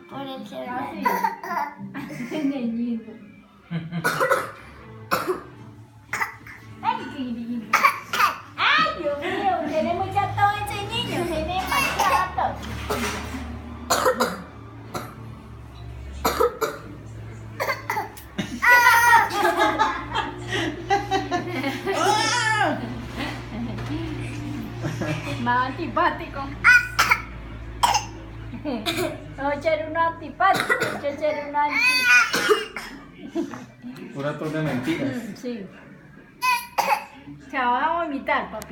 por el celular. Niñito. Ay, qué lindo. Ay, Dios mío, tiene mucha tos ese niño, tiene demasiada tos. Más antipático. Vamos a echar uno antipático, vamos a echar uno Pura tos de mentiras. Sí. Se va a vomitar, papi.